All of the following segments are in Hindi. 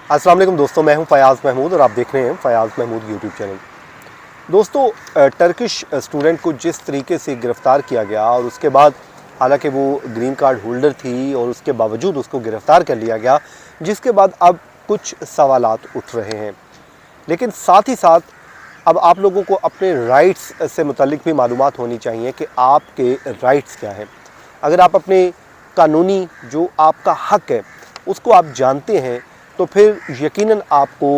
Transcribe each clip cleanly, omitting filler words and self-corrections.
अस्सलाम वालेकुम दोस्तों, मैं हूं फयाज़ महमूद और आप देख रहे हैं फयाज़ महमूद यूट्यूब चैनल। दोस्तों, टर्किश स्टूडेंट को जिस तरीके से गिरफ़्तार किया गया और उसके बाद हालांकि वो ग्रीन कार्ड होल्डर थी और उसके बावजूद उसको गिरफ़्तार कर लिया गया, जिसके बाद अब कुछ सवालात उठ रहे हैं। लेकिन साथ ही साथ अब आप लोगों को अपने राइट्स से मुतल्लिक भी मालूमात होनी चाहिए कि आपके राइट्स क्या हैं। अगर आप अपने कानूनी जो आपका हक़ है उसको आप जानते हैं तो फिर यकीनन आपको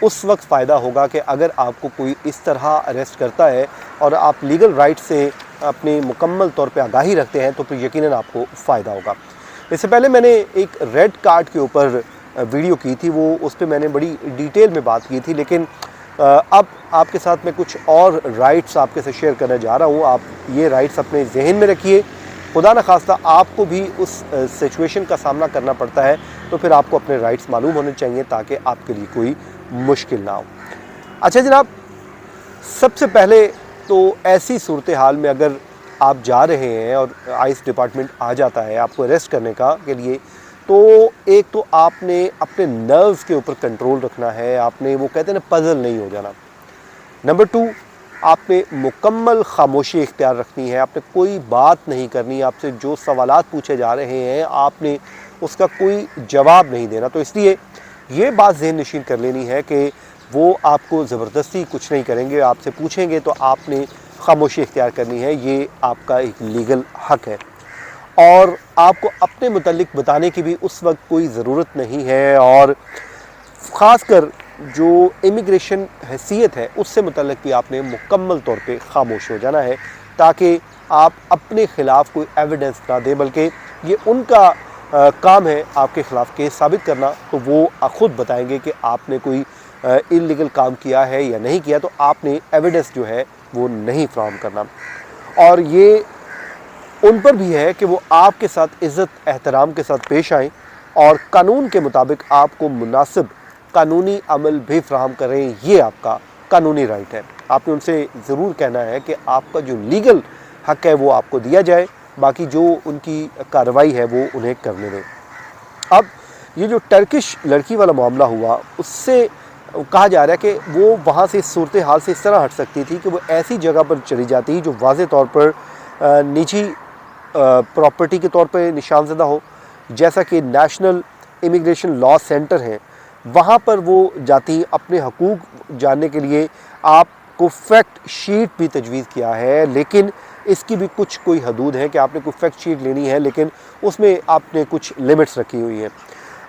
उस वक्त फ़ायदा होगा कि अगर आपको कोई इस तरह अरेस्ट करता है और आप लीगल राइट से अपनी मुकम्मल तौर पे आगाही रखते हैं तो फिर यकीनन आपको फ़ायदा होगा। इससे पहले मैंने एक रेड कार्ड के ऊपर वीडियो की थी, वो उस पर मैंने बड़ी डिटेल में बात की थी, लेकिन अब आपके साथ मैं कुछ और राइट्स आपके साथ शेयर करने जा रहा हूँ। आप ये राइट्स अपने जहन में रखिए। खुदा न खास्ता आपको भी उस सिचुएशन का सामना करना पड़ता है तो फिर आपको अपने राइट्स मालूम होने चाहिए ताकि आपके लिए कोई मुश्किल ना हो। अच्छा जनाब, सबसे पहले तो ऐसी सूरत हाल में अगर आप जा रहे हैं और आइस डिपार्टमेंट आ जाता है आपको अरेस्ट करने का के लिए, तो एक तो आपने अपने नर्व्स के ऊपर कंट्रोल रखना है। आपने वो कहते हैं ना, पजल नहीं हो जाना। नंबर 2, आपने मुकम्मल खामोशी इख्तियार रखनी है। आपने कोई बात नहीं करनी। आपसे जो सवालात पूछे जा रहे हैं आपने उसका कोई जवाब नहीं देना। तो इसलिए ये बात ज़हन नशीन कर लेनी है कि वो आपको ज़बरदस्ती कुछ नहीं करेंगे। आपसे पूछेंगे तो आपने खामोशी इख्तियार करनी है। ये आपका एक लीगल हक़ है और आपको अपने मुतल्लिक बताने की भी उस वक्त कोई ज़रूरत नहीं है। और ख़ासकर जो इमिग्रेशन हैसियत है उससे मुतल्लिक भी आपने मुकम्मल तौर पे खामोश हो जाना है ताकि आप अपने ख़िलाफ़ कोई एविडेंस ना दें, बल्कि ये उनका काम है आपके ख़िलाफ़ केस साबित करना। तो वो ख़ुद बताएंगे कि आपने कोई इल्लीगल काम किया है या नहीं किया, तो आपने एविडेंस जो है वो नहीं फ्राहम करना। और ये उन पर भी है कि वो आपके साथ इज़्ज़त एहतराम के साथ पेश आएँ और कानून के मुताबिक आपको मुनासिब कानूनी अमल भी फ्राहम करें। ये आपका कानूनी राइट है। आपने उनसे ज़रूर कहना है कि आपका जो लीगल हक़ है वो आपको दिया जाए, बाकी जो उनकी कार्रवाई है वो उन्हें करने दें। अब ये जो टर्किश लड़की वाला मामला हुआ, उससे कहा जा रहा है कि वो वहाँ से सूरत हाल से इस तरह हट सकती थी कि वो ऐसी जगह पर चली जाती जो वाज़े तौर पर निजी प्रॉपर्टी के तौर पे निशानज़दा हो, जैसा कि नेशनल इमिग्रेशन लॉ सेंटर है। वहाँ पर वो जाती अपने हकूक़ जानने के लिए। आपको फैक्ट शीट भी तजवीज़ किया है, लेकिन इसकी भी कुछ कोई हदूद है कि आपने कोई फैक्ट शीट लेनी है, लेकिन उसमें आपने कुछ लिमिट्स रखी हुई हैं।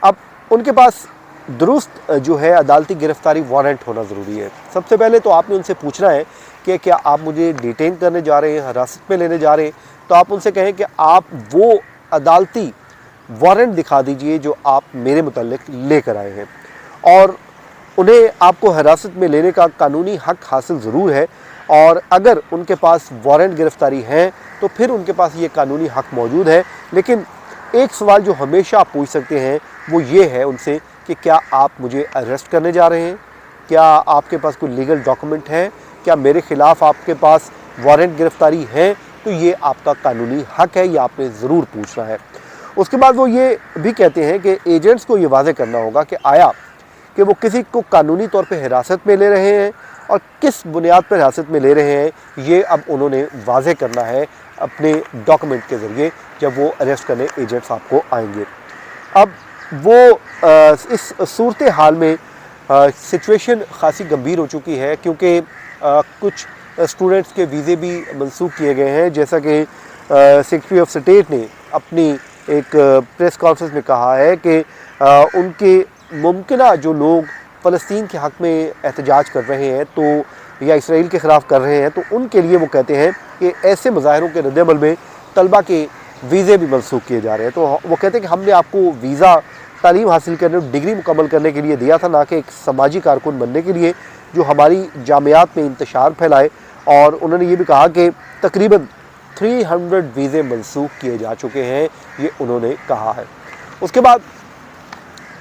अब उनके पास दुरुस्त जो है अदालती गिरफ़्तारी वारंट होना ज़रूरी है। सबसे पहले तो आपने उनसे पूछना है कि क्या आप मुझे डिटेन करने जा रहे हैं, हिरासत में लेने जा रहे हैं। तो आप उनसे कहें कि आप वो अदालती वारंट दिखा दीजिए जो आप मेरे मुतल्लिक लेकर आए हैं। और उन्हें आपको हिरासत में लेने का कानूनी हक़ हासिल ज़रूर है, और अगर उनके पास वारंट गिरफ़्तारी है तो फिर उनके पास ये कानूनी हक़ मौजूद है। लेकिन एक सवाल जो हमेशा आप पूछ सकते हैं वो ये है उनसे कि क्या आप मुझे अरेस्ट करने जा रहे हैं, क्या आपके पास कोई लीगल डॉक्यूमेंट है, क्या मेरे ख़िलाफ़ आपके पास वारंट गिरफ़्तारी है। तो ये आपका कानूनी हक़ है, ये आपने ज़रूर पूछना है। उसके बाद वो ये भी कहते हैं कि एजेंट्स को ये वाज़े करना होगा कि आया कि वो किसी को कानूनी तौर पे हिरासत में ले रहे हैं और किस बुनियाद पर हिरासत में ले रहे हैं, ये अब उन्होंने वाज़े करना है अपने डॉक्यूमेंट के ज़रिए जब वो अरेस्ट करने एजेंट्स आपको आएंगे। अब वो इस सूरत हाल में सिचुएशन ख़ासी गंभीर हो चुकी है, क्योंकि कुछ स्टूडेंट्स के वीज़े भी मनसूख किए गए हैं। जैसा कि सेक्रेटरी ऑफ स्टेट ने अपनी एक प्रेस कॉन्फ्रेंस में कहा है कि उनके मुमकिना जो लोग फ़लस्तीन के हक़ में एहतजाज कर रहे हैं तो या इसराइल के ख़िलाफ़ कर रहे हैं, तो उनके लिए वो कहते हैं कि ऐसे मुज़ाहरों के रद्द-ए-अमल में तलबा के वीज़े भी मनसूख किए जा रहे हैं। तो वो कहते हैं कि हमने आपको वीज़ा तालीम हासिल करने, डिग्री मुकम्मल करने के लिए दिया था, ना कि एक समाजी कारकुन बनने के लिए जो हमारी जामियात में इंतशार फैलाए। और उन्होंने ये भी कहा कि तकरीबन 300 वीज़े मनसूख किए जा चुके हैं, ये उन्होंने कहा है। उसके बाद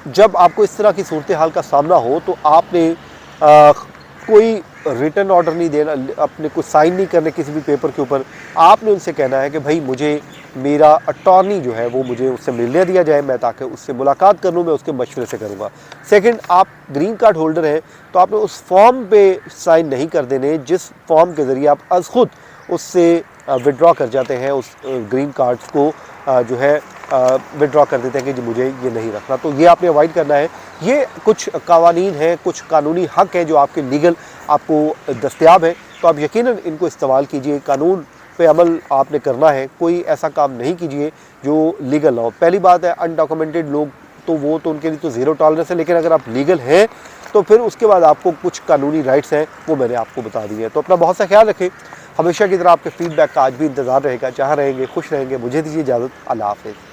जब आपको इस तरह की सूरत हाल का सामना हो तो आपने कोई रिटन ऑर्डर नहीं देना, अपने को साइन नहीं करने किसी भी पेपर के ऊपर। आपने उनसे कहना है कि भाई मुझे मेरा अटॉर्नी जो है वो मुझे उससे मिलने दिया जाए, मैं ताकि उससे मुलाकात कर लूँ, मैं उसके मशवरे से करूँगा। सेकंड, आप ग्रीन कार्ड होल्डर हैं तो आपने उस फॉर्म पे साइन नहीं कर देने जिस फॉर्म के ज़रिए आप अज़ खुद उससे विड्रॉ कर जाते हैं, उस ग्रीन कार्ड्स को जो है विड्रॉ कर देते हैं कि जी मुझे ये नहीं रखना। तो ये आपने अवॉइड करना है। ये कुछ कावानीन हैं, कुछ कानूनी हक़ हैं जो आपके लीगल आपको दस्तयाब है, तो आप यकीनन इनको इस्तेमाल कीजिए। कानून पे अमल आपने करना है, कोई ऐसा काम नहीं कीजिए जो लीगल ना हो। पहली बात है, अनडॉक्यूमेंटेड लोग तो वो तो उनके लिए तो ज़ीरो टॉलरेंस है, लेकिन अगर आप लीगल हैं तो फिर उसके बाद आपको कुछ कानूनी राइट्स हैं वो मैंने आपको बता दिए हैं। तो अपना बहुत सा ख्याल रखें। हमेशा की तरह आपके फीडबैक का आज भी इंतज़ार रहेगा। जहाँ रहेंगे खुश रहेंगे। मुझे दीजिए इजाज़त। अल्लाह हाफ़िज़।